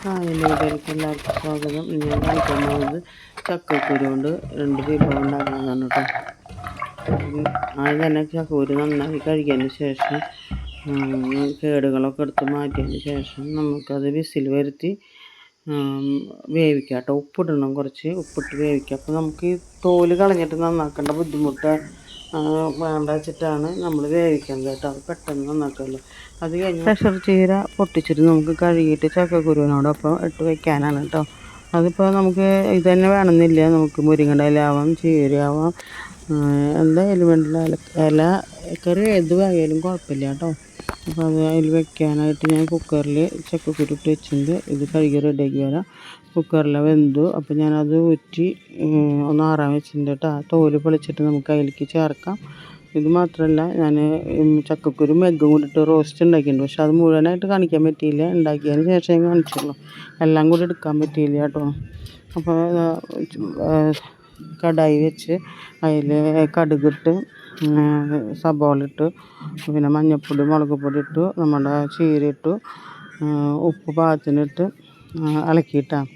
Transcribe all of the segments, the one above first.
എൻ്റെ വീട്ടിലേക്ക് എല്ലാവർക്കും സ്വാഗതം. ഞാൻ കാണിക്കാൻ പോകുന്നത് ചക്കക്കുരു കൊണ്ട് 2 വിഭവം ഉണ്ടാക്കുന്നതാണ് കേട്ടോ. ആദ്യം തന്നെ ചക്കക്കുരു നന്നായി കഴുകിയതിന് ശേഷം കേടുകളൊക്കെ എടുത്ത് മാറ്റിയതിന് ശേഷം നമുക്കത് വിസിൽ വരുത്തി വേവിക്കാം കേട്ടോ. ഉപ്പിടണം, കുറച്ച് ഉപ്പിട്ട് വേവിക്കാം. അപ്പോൾ നമുക്ക് ഈ തോല് കളഞ്ഞിട്ട് നന്നാക്കേണ്ട ബുദ്ധിമുട്ട് വേണ്ട വെച്ചിട്ടാണ് നമ്മൾ വേവിക്കുന്നത് കേട്ടോ. അത് പെട്ടെന്ന് നന്നാക്കുമല്ലോ. അത് കഴിഞ്ഞ് പ്രഷർ ചീര പൊട്ടിച്ചിട്ട് നമുക്ക് കഴുകിയിട്ട് ചക്കക്കുരുവിനോടൊപ്പം ഇട്ട് വയ്ക്കാനാണ് കേട്ടോ. അതിപ്പോൾ നമുക്ക് ഇത് തന്നെ വേണമെന്നില്ല. നമുക്ക് മുരിങ്ങയുടെ ഇലയാവാം, ചീരയാവാം, എന്തായാലും വേണ്ടില്ല. ഇല കറി ഏത് വകയായാലും കുഴപ്പമില്ല കേട്ടോ. അപ്പോൾ അത് അതിൽ വെക്കാനായിട്ട് ഞാൻ കുക്കറിൽ ചക്കക്കുരു ഇട്ട് വെച്ചിട്ടുണ്ട്. ഇത് കഴുകി റെഡിയാക്കി വരാം. കുക്കറിൽ വെന്തു. അപ്പോൾ ഞാനത് ഊറ്റി ഒന്ന് ആറാൻ വെച്ചിട്ടുണ്ട് കേട്ടോ. തോല് പൊളിച്ചിട്ട് നമുക്ക് അതിലേക്ക് ചേർക്കാം. ഇത് മാത്രമല്ല, ഞാൻ ചക്കക്കുരു മെഗ്ഗും കൂടിയിട്ട് റോസ്റ്റ് ഉണ്ടാക്കിയിട്ടുണ്ട്. പക്ഷെ അത് മുഴുവനായിട്ട് കാണിക്കാൻ പറ്റിയില്ല. ഉണ്ടാക്കിയതിന് ശേഷം ഞാൻ കാണിച്ചുള്ളൂ. എല്ലാം കൂടി എടുക്കാൻ പറ്റിയില്ല കേട്ടോ. അപ്പോൾ കടായി വെച്ച് അതിൽ കടുകിട്ട് സബോള ഇട്ട് പിന്നെ മഞ്ഞൾപ്പൊടി മുളക് പൊടി ഇട്ടു, നമ്മുടെ ചീര ഇട്ടു, ഉപ്പ് പാകത്തിനിട്ട് ഇളക്കിയിട്ടാണ്.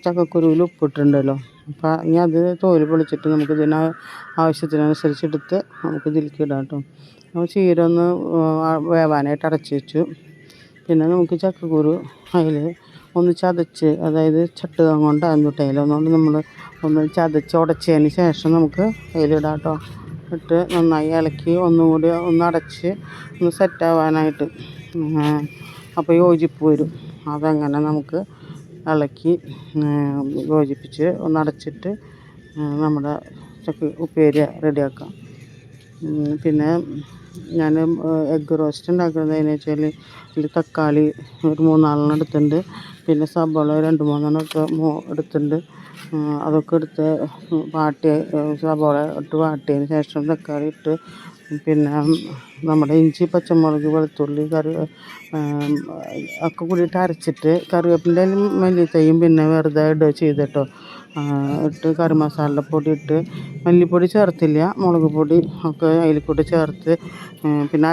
ചക്കക്കുരുവിൽ ഉപ്പിട്ടുണ്ടല്ലോ. അപ്പോൾ ഇനി അത് തോല് പൊളിച്ചിട്ട് നമുക്ക് ഇതിന് ആവശ്യത്തിനനുസരിച്ചെടുത്ത് നമുക്ക് ഇതിലേക്ക് ഇടാം കേട്ടോ. അപ്പോൾ ചീര ഒന്ന് വേവാനായിട്ട് അടച്ച് വെച്ചു. പിന്നെ നമുക്ക് ചക്കക്കുരു അതിൽ ഒന്ന് ചതച്ച്, അതായത് ചട്ടുകം കൊണ്ട് അന്നിട്ടതിൽ ഒന്നുകൊണ്ട് നമ്മൾ ഒന്ന് ചതച്ച് ഉടച്ചതിന് ശേഷം നമുക്ക് അതിലിടാം കേട്ടോ. ഇട്ട് നന്നായി ഇളക്കി ഒന്നും കൂടി ഒന്ന് അടച്ച് ഒന്ന് സെറ്റാവാനായിട്ട് അപ്പോൾ യോജിപ്പ് വരും. അതങ്ങനെ നമുക്ക് ഇളക്കി യോജിപ്പിച്ച് ഒന്ന് അടച്ചിട്ട് നമ്മുടെ ഉപ്പേരി റെഡിയാക്കാം. പിന്നെ ഞാൻ എഗ്ഗ് റോസ്റ്റ് ഉണ്ടാക്കുന്നതെന്ന് വെച്ചാൽ ഇതിൽ തക്കാളി ഒരു 3-4 എടുത്തിട്ടുണ്ട്. പിന്നെ സബോള 2-3 ഒക്കെ എടുത്തിട്ടുണ്ട്. അതൊക്കെ എടുത്ത് സബോള ഇട്ട് വാട്ടിയതിന് ശേഷം തക്കാളി ഇട്ട്, പിന്നെ നമ്മുടെ ഇഞ്ചി, പച്ചമുളക്, വെളുത്തുള്ളി, ഒക്കെ കൂടിയിട്ട് അരച്ചിട്ട് കറിവേപ്പിൻ്റെ മല്ലിത്തയും പിന്നെ വെറുതെ ഇടുക ചെയ്തിട്ടോ. ഇട്ട് കറി മസാല പൊടി ഇട്ട്, മല്ലിപ്പൊടി ചേർത്തില്ല, മുളക് പൊടി ഒക്കെ അതിൽ കൂടി ചേർത്ത്, പിന്നെ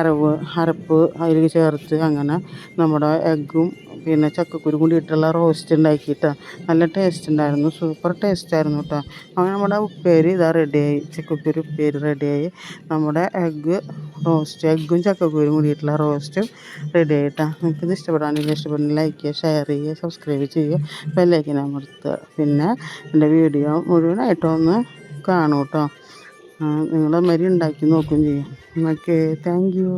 അരപ്പ് അതിൽ ചേർത്ത്, അങ്ങനെ നമ്മുടെ എഗ്ഗും പിന്നെ ചക്കക്കുരു കൂടിയിട്ടുള്ള റോസ്റ്റ് ഉണ്ടാക്കിയിട്ട് നല്ല ടേസ്റ്റ് ഉണ്ടായിരുന്നു. സൂപ്പർ ടേസ്റ്റായിരുന്നു കേട്ടോ. അങ്ങനെ നമ്മുടെ ഉപ്പേരി ഇതാ റെഡിയായി. ചക്കക്കുരു ഉപ്പേരി റെഡിയായി. നമ്മുടെ എഗ്ഗും ചക്കക്കുരും കൂടിയിട്ടുള്ള റോസ്റ്റും റെഡിയായി കേട്ടോ. നിങ്ങൾക്കിത് ഇഷ്ടപ്പെടുന്ന ലൈക്ക് ചെയ്യുക, ഷെയർ ചെയ്യുക, സബ്സ്ക്രൈബ് ചെയ്യുക, ബെല്ലൈക്കൻ അമർത്തുക. പിന്നെ എൻ്റെ വീഡിയോ മുഴുവനായിട്ടൊന്ന് കാണൂ കേട്ടോ. നിങ്ങളെ മാതിരി ഉണ്ടാക്കി നോക്കുകയും ചെയ്യും. Okay, thank you.